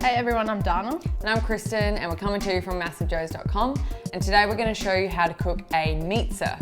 Hey everyone, I'm Dana. And I'm Kristen, and we're coming to you from MassiveJoes.com. And today we're going to show you how to cook a Meatzza.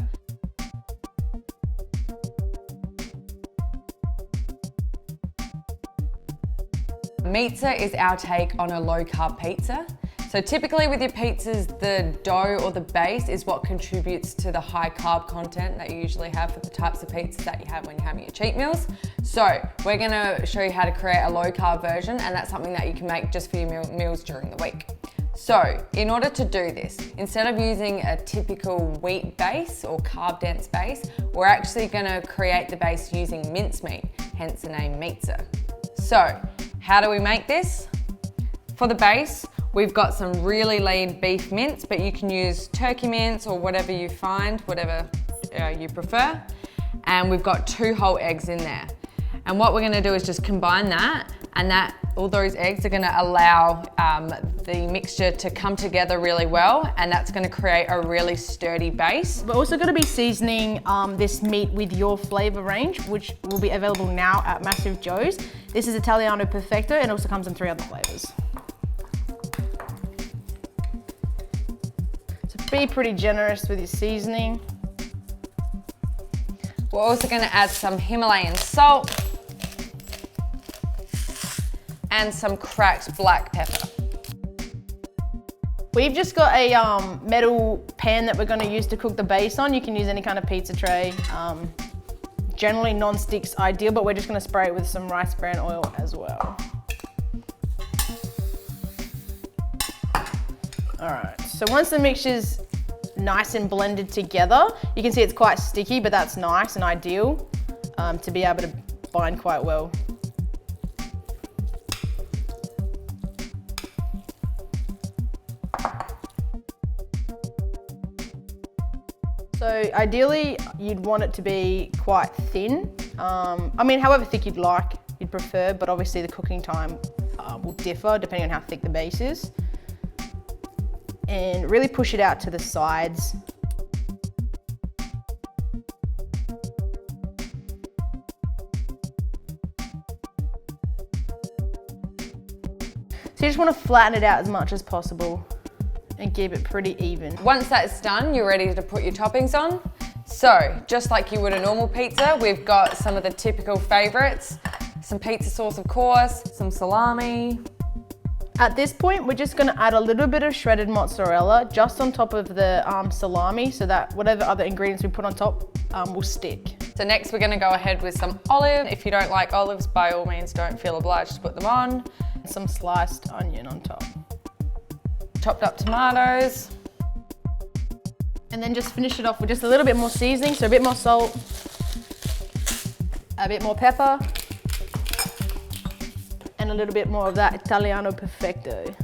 Meatzza is our take on a low-carb pizza. So typically with your pizzas, the dough or the base is what contributes to the high carb content that you usually have for the types of pizzas that you have when you're having your cheat meals. So we're gonna show you how to create a low carb version, and that's something that you can make just for your meals during the week. So in order to do this, instead of using a typical wheat base or carb dense base, we're actually gonna create the base using mincemeat, hence the name Meatzza. So how do we make this? For the base, we've got some really lean beef mince, but you can use turkey mince or whatever you find, whatever you prefer. And we've got 2 whole eggs in there. And what we're gonna do is just combine that, and all those eggs are gonna allow the mixture to come together really well, and that's gonna create a really sturdy base. We're also gonna be seasoning this meat with your flavor range, which will be available now at MassiveJoes. This is Italiano Perfetto, and also comes in 3 other flavors. Be pretty generous with your seasoning. We're also going to add some Himalayan salt and some cracked black pepper. We've just got a metal pan that we're going to use to cook the base on. You can use any kind of pizza tray. Generally non-stick's ideal, but we're just going to spray it with some rice bran oil as well. All right, so once the mixture's nice and blended together, you can see it's quite sticky, but that's nice and ideal to be able to bind quite well. So ideally, you'd want it to be quite thin. I mean, however thick you'd prefer, but obviously the cooking time will differ depending on how thick the base is. And really push it out to the sides. So you just want to flatten it out as much as possible and keep it pretty even. Once that's done, you're ready to put your toppings on. So just like you would a normal pizza, we've got some of the typical favorites. Some pizza sauce, of course, some salami. At this point, we're just gonna add a little bit of shredded mozzarella just on top of the salami, so that whatever other ingredients we put on top will stick. So next we're gonna go ahead with some olive. If you don't like olives, by all means, don't feel obliged to put them on. Some sliced onion on top. Chopped up tomatoes. And then just finish it off with just a little bit more seasoning, so a bit more salt, a bit more pepper, and a little bit more of that Italiano Perfetto.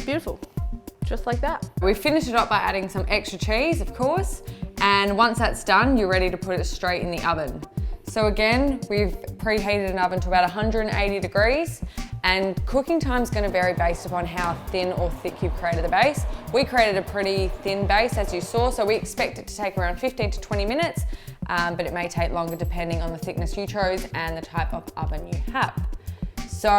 Beautiful, just like that. We finish it up by adding some extra cheese, of course, and once that's done, you're ready to put it straight in the oven. So again, we've preheated an oven to about 180 degrees, and cooking time is going to vary based upon how thin or thick you've created the base. We created a pretty thin base, as you saw, so we expect it to take around 15 to 20 minutes, but it may take longer depending on the thickness you chose and the type of oven you have. So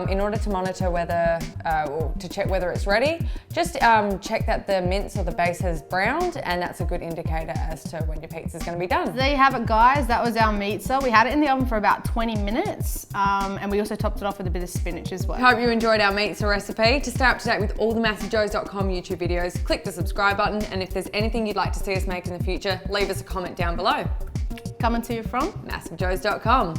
in order to monitor whether, or to check whether it's ready, just check that the mince or the base has browned, and that's a good indicator as to when your pizza is going to be done. There you have it, guys. That was our Meatzza. We had it in the oven for about 20 minutes, and we also topped it off with a bit of spinach as well. Hope you enjoyed our Meatzza recipe. To stay up to date with all the MassiveJoes.com YouTube videos, click the subscribe button, and if there's anything you'd like to see us make in the future, leave us a comment down below. Coming to you from MassiveJoes.com.